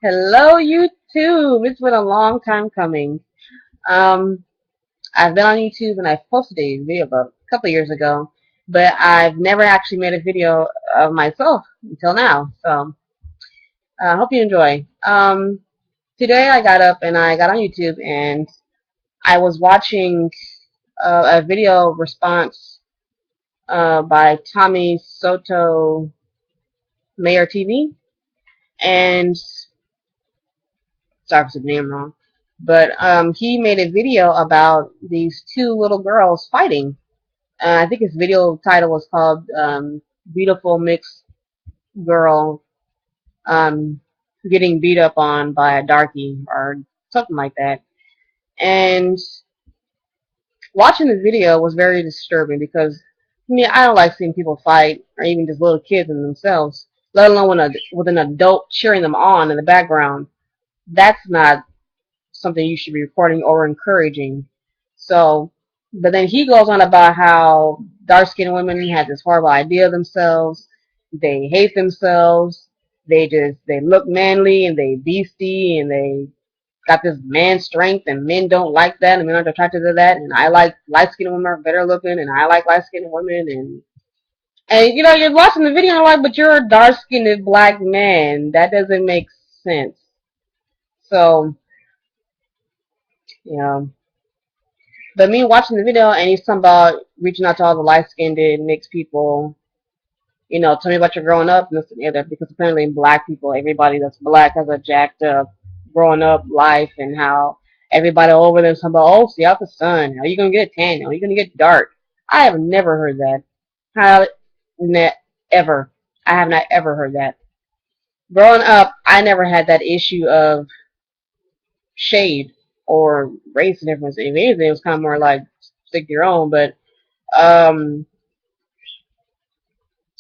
Hello, YouTube. It's been a long time coming. Um, I've been on YouTube and I posted a video about a couple of years ago, but I've never actually made a video of myself until now. So I hope you enjoy. Today I got up and I got on YouTube and I was watching a video response by Tommy Soto Mayor TV, and sorry if I said the name wrong. But he made a video about these two little girls fighting. I think his video title was called "Beautiful Mixed Girl um, Getting Beat Up On by a Darky" or something like that. And watching the video was very disturbing because I don't like seeing people fight or even just little kids in themselves, let alone with an adult cheering them on in the background. That's not something you should be reporting or encouraging. So, but then he goes on about how dark-skinned women have this horrible idea of themselves. They hate themselves. They look manly and they beastie and they got this man strength and men don't like that and men aren't attracted to that. And I like light-skinned women are better looking and I like light-skinned women and you're watching the video and you're like, but you're a dark-skinned black man. That doesn't make sense. So, you know. But me watching the video and he's talking about reaching out to all the light-skinned mixed people, tell me about your growing up and this and the other, because apparently black people, everybody that's black has a jacked up growing up life and how everybody over there is talking about, oh, see out the sun, how you gonna get tan, how you gonna get dark. I have never heard that. How ever. I have not ever heard that. Growing up, I never had that issue of shade or race difference. If anything, it was kind of more like stick to your own, but um,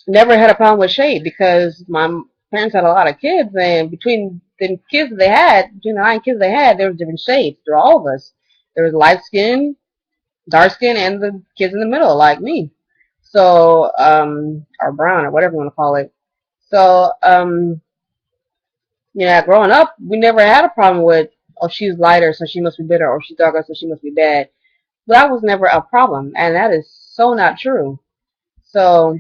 never had a problem with shade because my parents had a lot of kids, and between the kids they had, between the 9 kids they had, there was different shades through all of us. There was light skin, dark skin, and the kids in the middle, like me. So, or brown, or whatever you want to call it. So, yeah, growing up, we never had a problem with, oh, she's lighter, so she must be bitter, or she's darker, so she must be bad. That was never a problem, and that is so not true. So,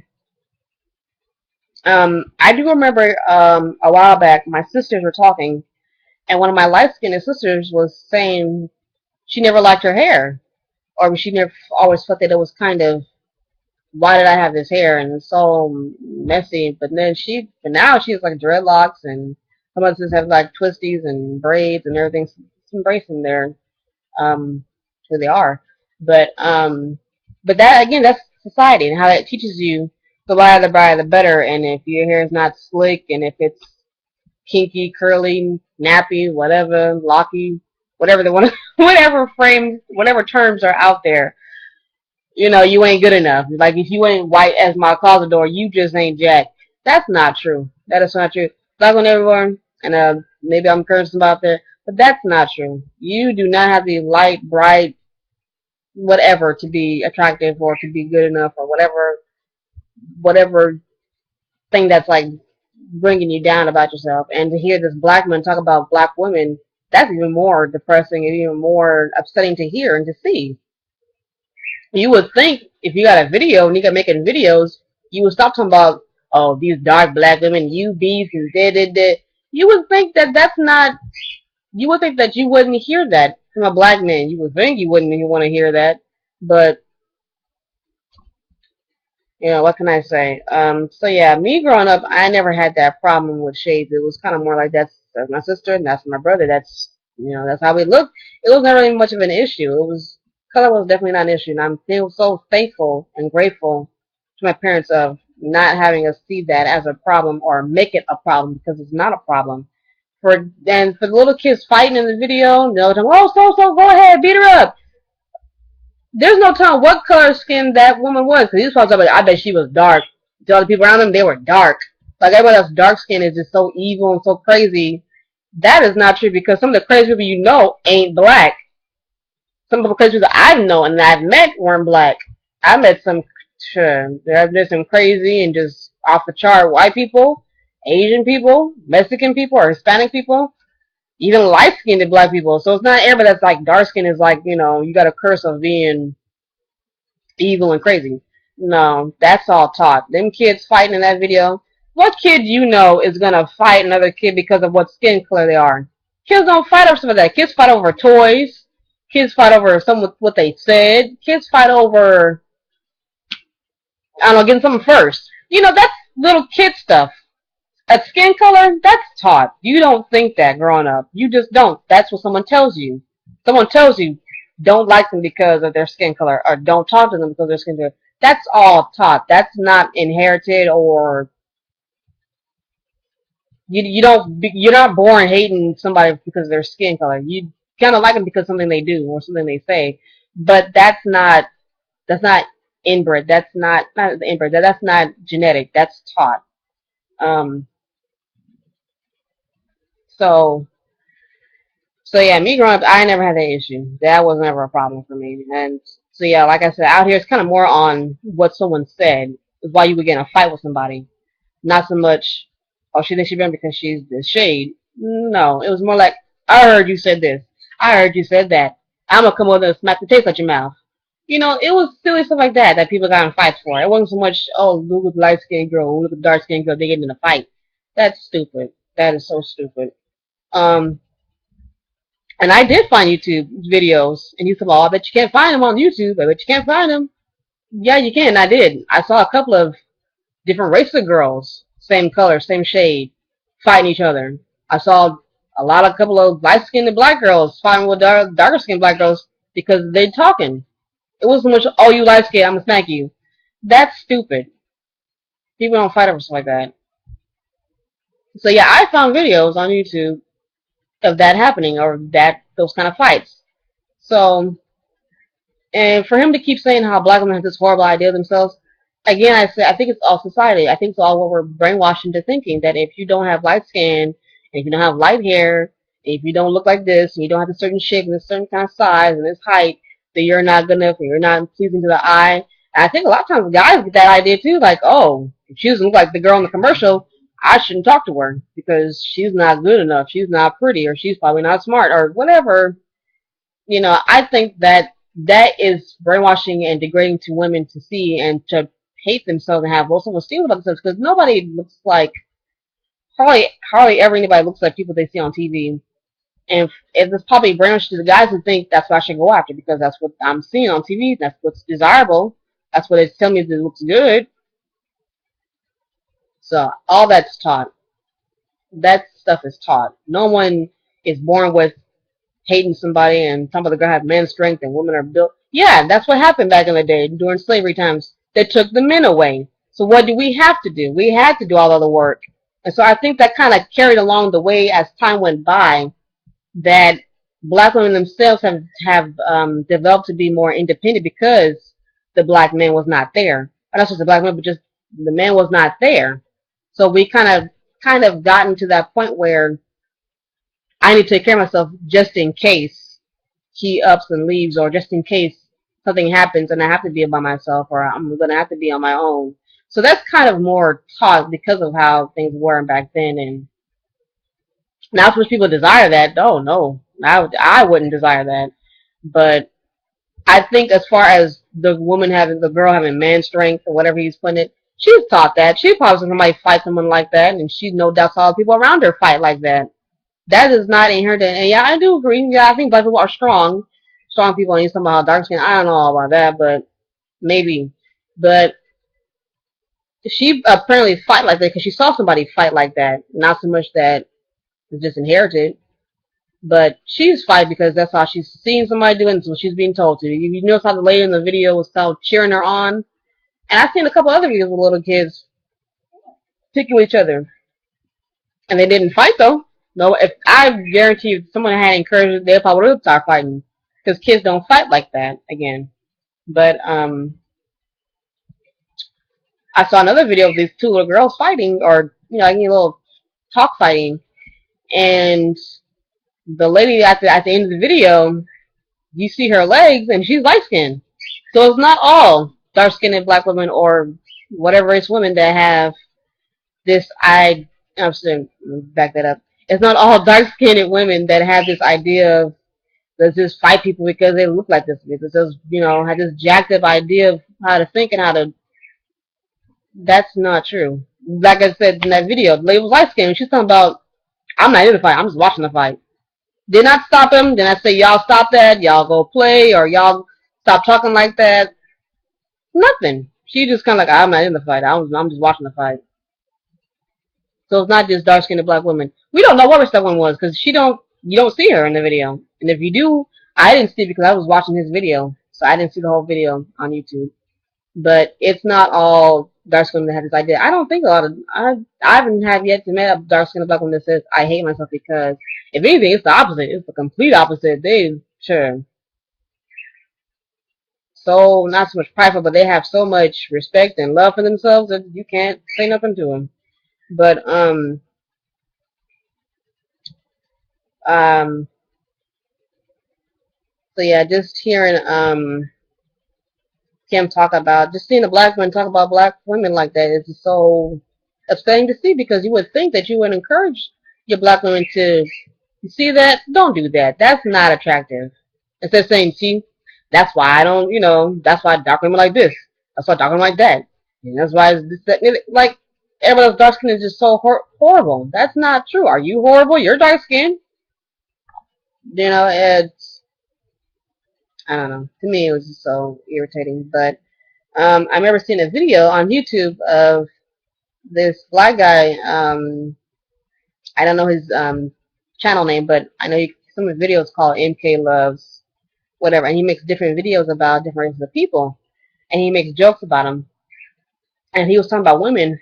I do remember a while back, my sisters were talking, and one of my light-skinned sisters was saying she never liked her hair, or she never always felt that it was kind of, why did I have this hair and it's so messy? But now she's like dreadlocks, and some of us have like twisties and braids and everything. It's embracing their who they are, but that again, that's society and how that teaches you the lighter the brighter the better. And if your hair is not slick and if it's kinky, curly, nappy, whatever, locky, whatever they want, whatever frames, whatever terms are out there, you ain't good enough. Like if you ain't white as my closet door, you just ain't jack. That's not true. That is not true. Black on everyone, and maybe I'm cursing about that, but that's not true. You do not have the light, bright, whatever to be attractive or to be good enough or whatever thing that's like bringing you down about yourself. And to hear this black man talk about black women, that's even more depressing and even more upsetting to hear and to see. You would think if you got a video and you got making videos, you would stop talking about, oh, these dark black women, you bees and da. You would think that that's not. You would think that you wouldn't hear that from a black man. You would think you wouldn't even want to hear that, but what can I say? So yeah, me growing up, I never had that problem with shades. It was kind of more like that's my sister and that's my brother. That's how we looked. It was never really much of an issue. Color was definitely not an issue, and I'm still so thankful and grateful to my parents of not having us see that as a problem or make it a problem because it's not a problem. For the little kids fighting in the video, they'll tell, oh, so go ahead, beat her up. There's no telling what color skin that woman was. Because these folks are like, I bet she was dark. The other people around them, they were dark. Like everybody else, dark skin is just so evil and so crazy. That is not true because some of the crazy people ain't black. Some of the crazy people I've known and I've met weren't black. I met some, sure, there's some crazy and just off the chart white people, Asian people, Mexican people, or Hispanic people, even light-skinned black people. So it's not everybody that's like dark skin is like, you got a curse of being evil and crazy. No, that's all taught. Them kids fighting in that video. What kid is gonna fight another kid because of what skin color they are? Kids don't fight over some of that. Kids fight over toys. Kids fight over what they said. Kids fight over, I don't know, getting something first. That's little kid stuff. A skin color, that's taught. You don't think that growing up. You just don't. That's what someone tells you. Someone tells you, don't like them because of their skin color, or don't talk to them because of their skin color. That's all taught. That's not inherited, or you're not born hating somebody because of their skin color. You kind of like them because of something they do or something they say. But that's not inbred. That's not inbred. That's not genetic. That's taught. Um, so So yeah, me growing up, I never had that issue. That was never a problem for me. And so yeah, like I said, out here it's kind of more on what someone said is why you would get in a fight with somebody. Not so much, oh, she thinks she's better because she's the shade. No, it was more like, I heard you said this. I heard you said that. I'm gonna come over and smack the taste out your mouth. It was silly stuff like that people got in fights for. It wasn't so much, oh, look at the light skinned girl, look at the dark skinned girl, they get in a fight. That's stupid. That is so stupid. Um, and I did find YouTube videos, and you said, "Well, I bet you can't find them on YouTube. I bet you can't find them." Yeah, you can. I did. I saw a couple of different races of girls, same color, same shade, fighting each other. I saw a couple of light-skinned black girls fighting with darker-skinned black girls because they're talking. It wasn't much, "Oh, you light-skinned, I'm gonna smack you." That's stupid. People don't fight over stuff like that. So yeah, I found videos on YouTube of that happening or those kind of fights. So, and for him to keep saying how black women have this horrible idea of themselves, again, I think it's all society. I think it's all what we're brainwashed into thinking that if you don't have light skin, and if you don't have light hair, and if you don't look like this, and you don't have a certain shape and a certain kind of size and this height, that you're not good enough and you're not pleasing to the eye. And I think a lot of times guys get that idea too, like, oh, if she doesn't look like the girl in the commercial, I shouldn't talk to her because she's not good enough, she's not pretty, or she's probably not smart, or whatever. I think that is brainwashing and degrading to women to see and to hate themselves and have low self-esteem about themselves because nobody looks like hardly ever anybody looks like people they see on TV. And if it's probably brainwashed to the guys who think that's what I should go after because that's what I'm seeing on TV, that's what's desirable, that's what it's telling me that it looks good. So all that's taught. That stuff is taught. No one is born with hating somebody and some of the girl have men's strength and women are built. Yeah, that's what happened back in the day during slavery times. They took the men away. So what do we have to do? We had to do all of the work. And so I think that kind of carried along the way as time went by that black women themselves have developed to be more independent because the black man was not there. Or not just the black man, but just the man was not there. So we kind of gotten to that point where I need to take care of myself just in case he ups and leaves, or just in case something happens and I have to be by myself, or I'm going to have to be on my own. So that's kind of more taught because of how things were back then. And now, most people desire that. Oh no, I wouldn't desire that. But I think as far as the girl having man strength or whatever he's putting it, she's taught that. She probably seen somebody fight someone like that, and she no doubt saw people around her fight like that. That is not inherited. And yeah, I do agree. Yeah, I think black people are strong. Strong people, and you somehow dark skin. I don't know all about that, but maybe. But she apparently fight like that because she saw somebody fight like that. Not so much that it's just inherited, but she's fight because that's how she's seen somebody doing. So she's being told to. You notice how the lady in the video was cheering her on, and I've seen a couple other videos with little kids picking each other, and they didn't fight though. No, if I guarantee you, if someone had encouraged, they probably would start fighting because kids don't fight like that again. But I saw another video of these two little girls fighting, or like a little talk fighting, and the lady at the end of the video, you see her legs, and she's light skinned. So it's not all dark skinned black women or whatever race women that have this I'm saying, back that up. It's not all dark-skinned women that have this idea of let's just fight people because they look like this. It's just, have this jacked up idea of how to think and how to. That's not true. Like I said in that video, the lady was light skinned. She's talking about, I'm not in the fight. I'm just watching the fight. Did not stop him. Then I say, y'all stop that. Y'all go play, or y'all stop talking like that. Nothing. She just kind of like, I'm not in the fight. I'm just watching the fight. So it's not just dark skinned black women. We don't know what her one was because you don't see her in the video. And if you do, I didn't see it because I was watching his video. So I didn't see the whole video on YouTube. But it's not all dark skinned that have this idea. I don't think a lot of, I haven't had yet to meet a dark skinned black woman that says, I hate myself because, if anything, it's the opposite. It's the complete opposite. Sure, so not so much prideful, but they have so much respect and love for themselves that you can't say nothing to them. But, um, so yeah, just hearing Kim talk about, just seeing a black man talk about black women like that is just so upsetting to see, because you would think that you would encourage your black women to, you see that, don't do that. That's not attractive. Instead of saying, see, that's why I don't, that's why dark women like this. That's why dark women like that. And that's why it's this, that, like everyone else dark skin is just so horrible. That's not true. Are you horrible? You're dark skinned. It's, I don't know. To me, it was just so irritating. But I remember seeing a video on YouTube of this black guy. I don't know his channel name, but I know some of his videos called MK Loves whatever, and he makes different videos about different races of people, and he makes jokes about them. And he was talking about women,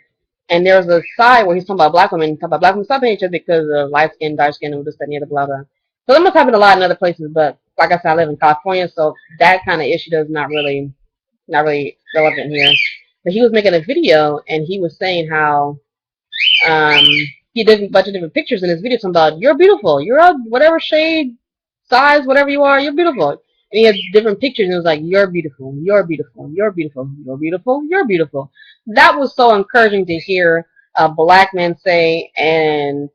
and there was a side where he's talking about black women, talking about black women stopping each other because of light skin, dark skin, and this, that, and the other, blah blah. So that must happen a lot in other places, but like I said, I live in California, so that kind of issue does not really relevant here. But he was making a video, and he was saying how um, he did a bunch of different pictures in his video talking about, you're beautiful, you're a whatever shade, size, whatever you are, you're beautiful. And he had different pictures, and it was like, you're beautiful, you're beautiful, you're beautiful, you're beautiful, you're beautiful. That was so encouraging to hear a black man say, and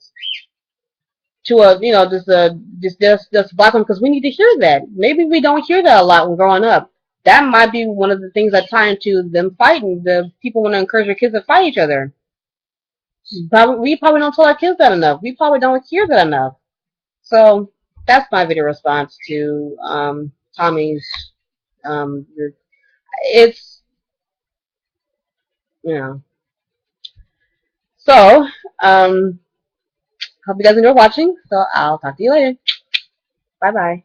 to a, just black women, because we need to hear that. Maybe we don't hear that a lot when growing up. That might be one of the things that tie into them fighting. The people want to encourage their kids to fight each other. We probably don't tell our kids that enough. We probably don't hear that enough. So that's my video response to Tommy's. Um, it's you know. So hope you guys enjoy watching. So I'll talk to you later. Bye bye.